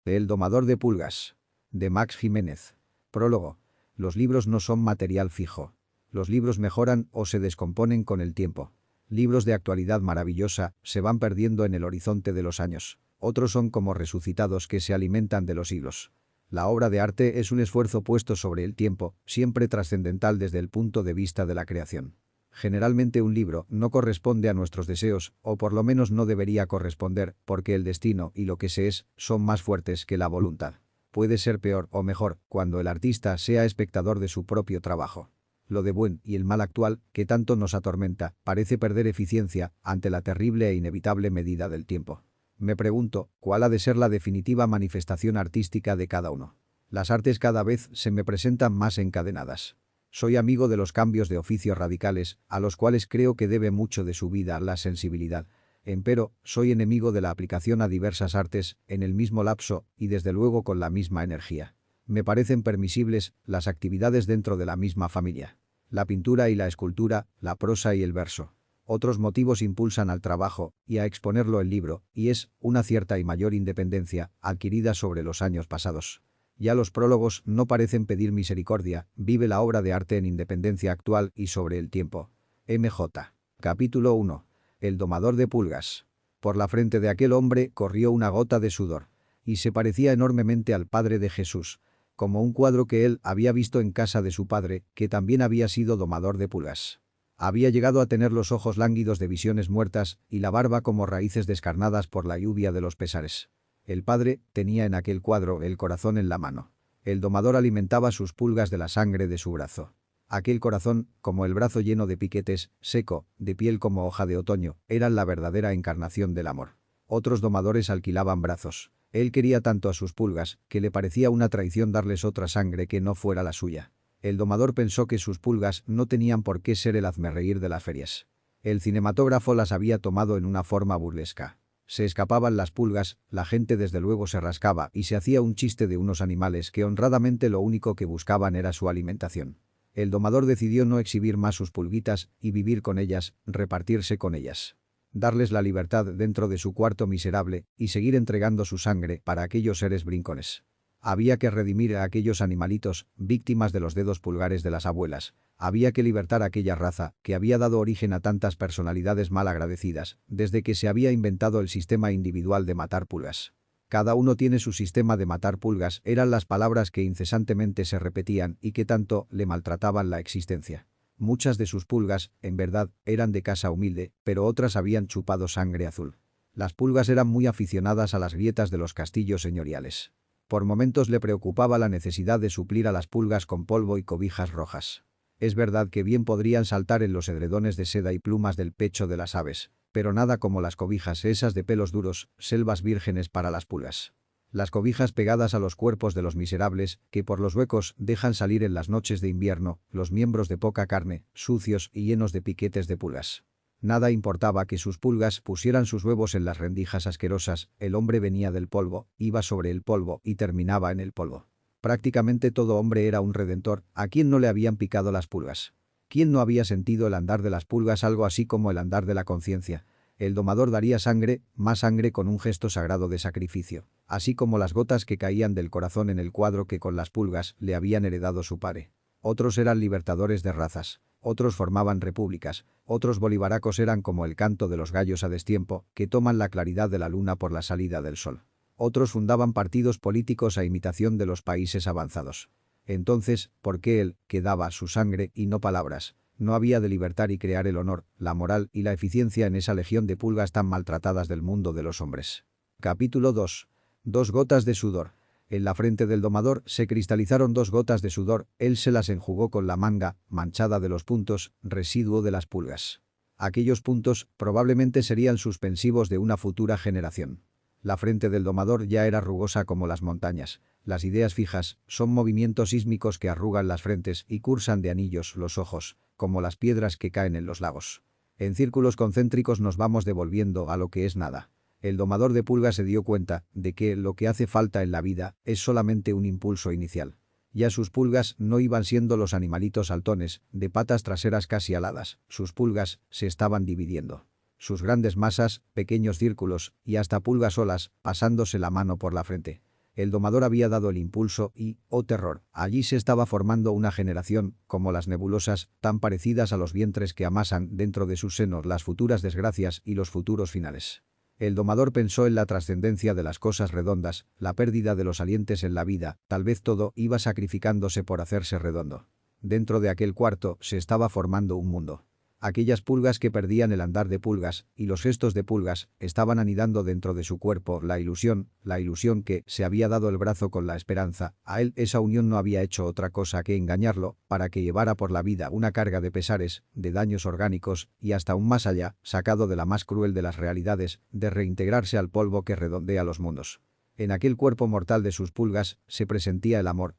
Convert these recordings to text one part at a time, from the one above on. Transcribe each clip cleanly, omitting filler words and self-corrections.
El domador de pulgas. De Max Jiménez. Prólogo. Los libros no son material fijo. Los libros mejoran o se descomponen con el tiempo. Libros de actualidad maravillosa se van perdiendo en el horizonte de los años. Otros son como resucitados que se alimentan de los siglos. La obra de arte es un esfuerzo puesto sobre el tiempo, siempre trascendental desde el punto de vista de la creación. Generalmente un libro no corresponde a nuestros deseos, o por lo menos no debería corresponder, porque el destino y lo que se es son más fuertes que la voluntad. Puede ser peor o mejor cuando el artista sea espectador de su propio trabajo. Lo de buen y el mal actual, que tanto nos atormenta, parece perder eficiencia ante la terrible e inevitable medida del tiempo. Me pregunto, ¿cuál ha de ser la definitiva manifestación artística de cada uno? Las artes cada vez se me presentan más encadenadas. Soy amigo de los cambios de oficio radicales, a los cuales creo que debe mucho de su vida la sensibilidad. Empero, soy enemigo de la aplicación a diversas artes, en el mismo lapso, y desde luego con la misma energía. Me parecen permisibles las actividades dentro de la misma familia. La pintura y la escultura, la prosa y el verso. Otros motivos impulsan al trabajo y a exponerlo el libro, y es una cierta y mayor independencia adquirida sobre los años pasados. Ya los prólogos no parecen pedir misericordia, vive la obra de arte en independencia actual y sobre el tiempo. M.J. Capítulo 1. El domador de pulgas. Por la frente de aquel hombre corrió una gota de sudor. Y se parecía enormemente al Padre de Jesús, como un cuadro que él había visto en casa de su padre, que también había sido domador de pulgas. Había llegado a tener los ojos lánguidos de visiones muertas y la barba como raíces descarnadas por la lluvia de los pesares. El padre tenía en aquel cuadro el corazón en la mano. El domador alimentaba sus pulgas de la sangre de su brazo. Aquel corazón, como el brazo lleno de piquetes, seco, de piel como hoja de otoño, eran la verdadera encarnación del amor. Otros domadores alquilaban brazos. Él quería tanto a sus pulgas, que le parecía una traición darles otra sangre que no fuera la suya. El domador pensó que sus pulgas no tenían por qué ser el hazmerreír de las ferias. El cinematógrafo las había tomado en una forma burlesca. Se escapaban las pulgas, la gente desde luego se rascaba y se hacía un chiste de unos animales que honradamente lo único que buscaban era su alimentación. El domador decidió no exhibir más sus pulguitas y vivir con ellas, repartirse con ellas. Darles la libertad dentro de su cuarto miserable y seguir entregando su sangre para aquellos seres brincones. Había que redimir a aquellos animalitos, víctimas de los dedos pulgares de las abuelas. Había que libertar a aquella raza que había dado origen a tantas personalidades mal agradecidas, desde que se había inventado el sistema individual de matar pulgas. Cada uno tiene su sistema de matar pulgas, eran las palabras que incesantemente se repetían y que tanto le maltrataban la existencia. Muchas de sus pulgas, en verdad, eran de casa humilde, pero otras habían chupado sangre azul. Las pulgas eran muy aficionadas a las grietas de los castillos señoriales. Por momentos le preocupaba la necesidad de suplir a las pulgas con polvo y cobijas rojas. Es verdad que bien podrían saltar en los edredones de seda y plumas del pecho de las aves, pero nada como las cobijas esas de pelos duros, selvas vírgenes para las pulgas. Las cobijas pegadas a los cuerpos de los miserables, que por los huecos dejan salir en las noches de invierno, los miembros de poca carne, sucios y llenos de piquetes de pulgas. Nada importaba que sus pulgas pusieran sus huevos en las rendijas asquerosas, el hombre venía del polvo, iba sobre el polvo y terminaba en el polvo. Prácticamente todo hombre era un redentor, ¿a quién no le habían picado las pulgas? ¿Quién no había sentido el andar de las pulgas algo así como el andar de la conciencia? El domador daría sangre, más sangre con un gesto sagrado de sacrificio, así como las gotas que caían del corazón en el cuadro que con las pulgas le habían heredado su padre. Otros eran libertadores de razas. Otros formaban repúblicas, otros bolivaracos eran como el canto de los gallos a destiempo, que toman la claridad de la luna por la salida del sol. Otros fundaban partidos políticos a imitación de los países avanzados. Entonces, ¿por qué él, que daba su sangre y no palabras, no había de libertar y crear el honor, la moral y la eficiencia en esa legión de pulgas tan maltratadas del mundo de los hombres? Capítulo 2. 2 gotas de sudor. En la frente del domador se cristalizaron 2 gotas de sudor, él se las enjugó con la manga, manchada de los puntos, residuo de las pulgas. Aquellos puntos probablemente serían suspensivos de una futura generación. La frente del domador ya era rugosa como las montañas. Las ideas fijas son movimientos sísmicos que arrugan las frentes y cursan de anillos los ojos, como las piedras que caen en los lagos. En círculos concéntricos nos vamos devolviendo a lo que es nada. El domador de pulgas se dio cuenta de que lo que hace falta en la vida es solamente un impulso inicial. Ya sus pulgas no iban siendo los animalitos saltones, de patas traseras casi aladas, sus pulgas se estaban dividiendo. Sus grandes masas, pequeños círculos y hasta pulgas solas, pasándose la mano por la frente. El domador había dado el impulso y, oh terror, allí se estaba formando una generación, como las nebulosas, tan parecidas a los vientres que amasan dentro de sus senos las futuras desgracias y los futuros finales. El domador pensó en la trascendencia de las cosas redondas, la pérdida de los salientes en la vida, tal vez todo iba sacrificándose por hacerse redondo. Dentro de aquel cuarto se estaba formando un mundo. Aquellas pulgas que perdían el andar de pulgas y los gestos de pulgas estaban anidando dentro de su cuerpo la ilusión que se había dado el brazo con la esperanza. A él esa unión no había hecho otra cosa que engañarlo para que llevara por la vida una carga de pesares, de daños orgánicos y hasta un más allá, sacado de la más cruel de las realidades, de reintegrarse al polvo que redondea los mundos. En aquel cuerpo mortal de sus pulgas se presentía el amor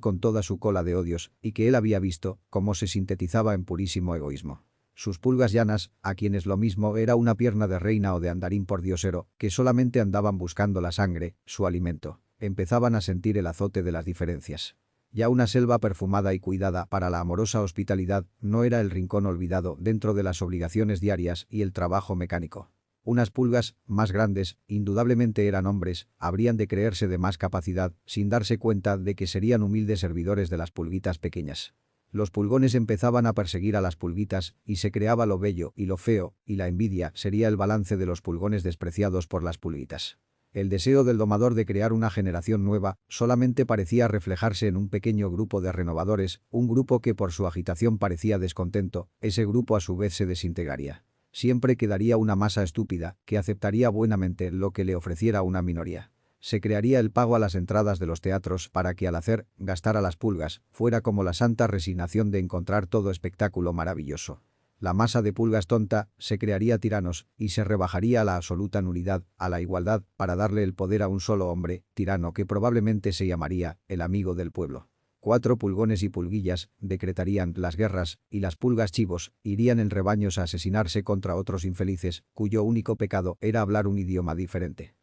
con toda su cola de odios, y que él había visto cómo se sintetizaba en purísimo egoísmo. Sus pulgas llanas, a quienes lo mismo era una pierna de reina o de andarín pordiosero, que solamente andaban buscando la sangre, su alimento, empezaban a sentir el azote de las diferencias. Ya una selva perfumada y cuidada para la amorosa hospitalidad no era el rincón olvidado dentro de las obligaciones diarias y el trabajo mecánico. Unas pulgas, más grandes, indudablemente eran hombres, habrían de creerse de más capacidad, sin darse cuenta de que serían humildes servidores de las pulguitas pequeñas. Los pulgones empezaban a perseguir a las pulguitas y se creaba lo bello y lo feo, y la envidia sería el balance de los pulgones despreciados por las pulguitas. El deseo del domador de crear una generación nueva solamente parecía reflejarse en un pequeño grupo de renovadores, un grupo que por su agitación parecía descontento, ese grupo a su vez se desintegraría. Siempre quedaría una masa estúpida que aceptaría buenamente lo que le ofreciera una minoría. Se crearía el pago a las entradas de los teatros para que al hacer gastar a las pulgas fuera como la santa resignación de encontrar todo espectáculo maravilloso. La masa de pulgas tonta se crearía tiranos y se rebajaría a la absoluta nulidad, a la igualdad, para darle el poder a un solo hombre, tirano que probablemente se llamaría el amigo del pueblo. 4 pulgones y pulguillas decretarían las guerras y las pulgas chivos irían en rebaños a asesinarse contra otros infelices cuyo único pecado era hablar un idioma diferente.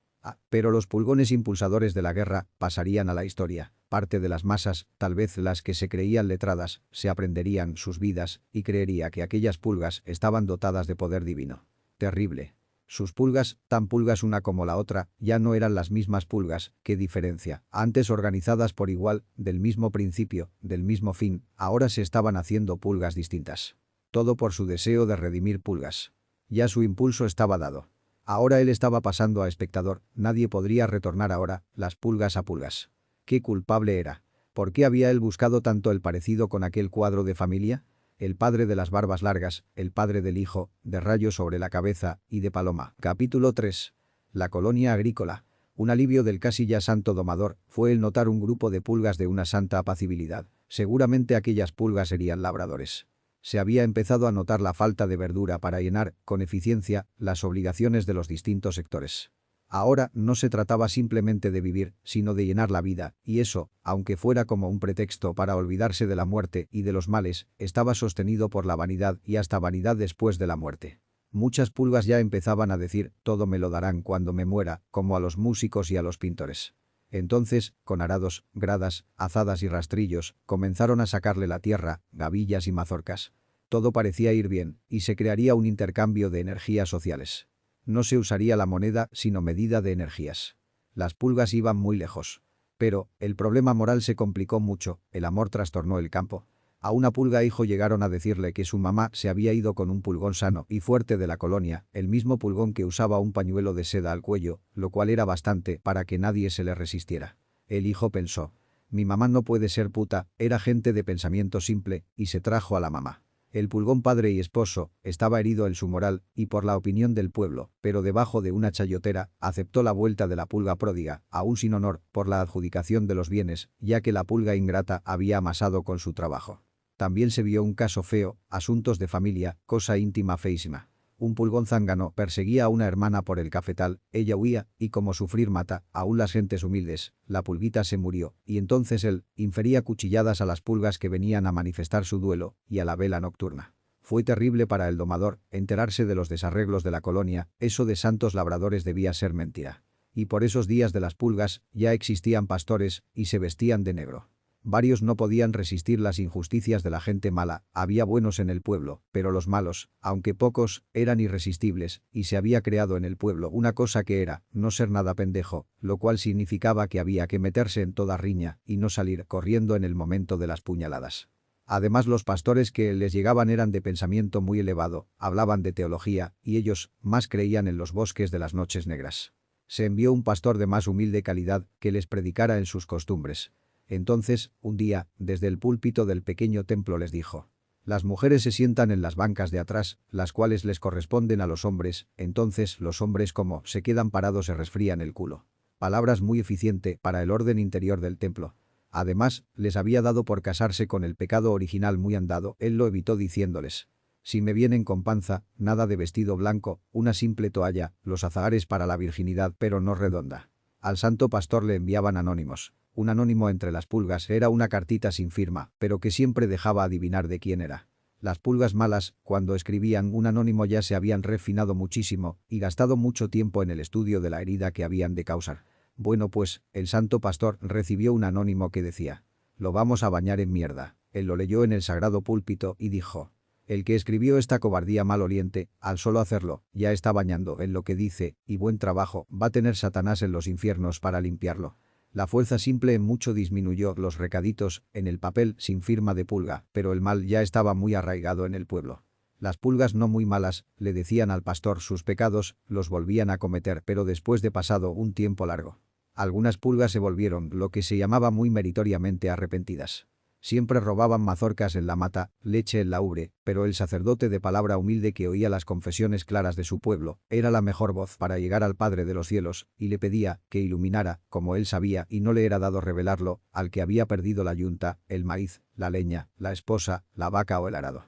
Pero los pulgones impulsadores de la guerra pasarían a la historia. Parte de las masas, tal vez las que se creían letradas, se aprenderían sus vidas y creería que aquellas pulgas estaban dotadas de poder divino. Terrible. Sus pulgas, tan pulgas una como la otra, ya no eran las mismas pulgas, qué diferencia. Antes organizadas por igual, del mismo principio, del mismo fin, ahora se estaban haciendo pulgas distintas. Todo por su deseo de redimir pulgas. Ya su impulso estaba dado. Ahora él estaba pasando a espectador, nadie podría retornar ahora, las pulgas a pulgas. ¿Qué culpable era? ¿Por qué había él buscado tanto el parecido con aquel cuadro de familia? El padre de las barbas largas, el padre del hijo, de rayo sobre la cabeza y de paloma. Capítulo 3. La colonia agrícola. Un alivio del casi ya santo domador fue el notar un grupo de pulgas de una santa apacibilidad. Seguramente aquellas pulgas serían labradores. Se había empezado a notar la falta de verdura para llenar, con eficiencia, las obligaciones de los distintos sectores. Ahora no se trataba simplemente de vivir, sino de llenar la vida, y eso, aunque fuera como un pretexto para olvidarse de la muerte y de los males, estaba sostenido por la vanidad y hasta vanidad después de la muerte. Muchas pulgas ya empezaban a decir, todo me lo darán cuando me muera, como a los músicos y a los pintores. Entonces, con arados, gradas, azadas y rastrillos, comenzaron a sacarle la tierra, gavillas y mazorcas. Todo parecía ir bien, y se crearía un intercambio de energías sociales. No se usaría la moneda sino medida de energías. Las pulgas iban muy lejos. Pero, el problema moral se complicó mucho, el amor trastornó el campo. A una pulga hijo llegaron a decirle que su mamá se había ido con un pulgón sano y fuerte de la colonia, el mismo pulgón que usaba un pañuelo de seda al cuello, lo cual era bastante para que nadie se le resistiera. El hijo pensó, mi mamá no puede ser puta, era gente de pensamiento simple, y se trajo a la mamá. El pulgón padre y esposo estaba herido en su moral y por la opinión del pueblo, pero debajo de una chayotera aceptó la vuelta de la pulga pródiga, aún sin honor, por la adjudicación de los bienes, ya que la pulga ingrata había amasado con su trabajo. También se vio un caso feo, asuntos de familia, cosa íntima feísima. Un pulgón zángano perseguía a una hermana por el cafetal, ella huía, y como sufrir mata, aún las gentes humildes, la pulguita se murió, y entonces él infería cuchilladas a las pulgas que venían a manifestar su duelo, y a la vela nocturna. Fue terrible para el domador enterarse de los desarreglos de la colonia, eso de santos labradores debía ser mentira. Y por esos días de las pulgas ya existían pastores y se vestían de negro. Varios no podían resistir las injusticias de la gente mala, había buenos en el pueblo, pero los malos, aunque pocos, eran irresistibles, y se había creado en el pueblo una cosa que era, no ser nada pendejo, lo cual significaba que había que meterse en toda riña y no salir corriendo en el momento de las puñaladas. Además los pastores que les llegaban eran de pensamiento muy elevado, hablaban de teología, y ellos más creían en los bosques de las noches negras. Se envió un pastor de más humilde calidad que les predicara en sus costumbres. Entonces, un día, desde el púlpito del pequeño templo les dijo: las mujeres se sientan en las bancas de atrás, las cuales les corresponden a los hombres, entonces los hombres como se quedan parados se resfrían el culo. Palabras muy eficiente para el orden interior del templo. Además, les había dado por casarse con el pecado original muy andado, él lo evitó diciéndoles: si me vienen con panza, nada de vestido blanco, una simple toalla, los azahares para la virginidad pero no redonda. Al santo pastor le enviaban anónimos. Un anónimo entre las pulgas era una cartita sin firma, pero que siempre dejaba adivinar de quién era. Las pulgas malas, cuando escribían un anónimo ya se habían refinado muchísimo y gastado mucho tiempo en el estudio de la herida que habían de causar. Bueno pues, el santo pastor recibió un anónimo que decía: lo vamos a bañar en mierda. Él lo leyó en el sagrado púlpito y dijo: el que escribió esta cobardía maloliente, al solo hacerlo, ya está bañando en lo que dice, y buen trabajo va a tener Satanás en los infiernos para limpiarlo. La fuerza simple en mucho disminuyó los recaditos en el papel sin firma de pulga, pero el mal ya estaba muy arraigado en el pueblo. Las pulgas no muy malas le decían al pastor sus pecados, los volvían a cometer pero después de pasado un tiempo largo. Algunas pulgas se volvieron lo que se llamaba muy meritoriamente arrepentidas. Siempre robaban mazorcas en la mata, leche en la ubre, pero el sacerdote de palabra humilde que oía las confesiones claras de su pueblo, era la mejor voz para llegar al Padre de los cielos, y le pedía que iluminara, como él sabía y no le era dado revelarlo, al que había perdido la yunta, el maíz, la leña, la esposa, la vaca o el arado.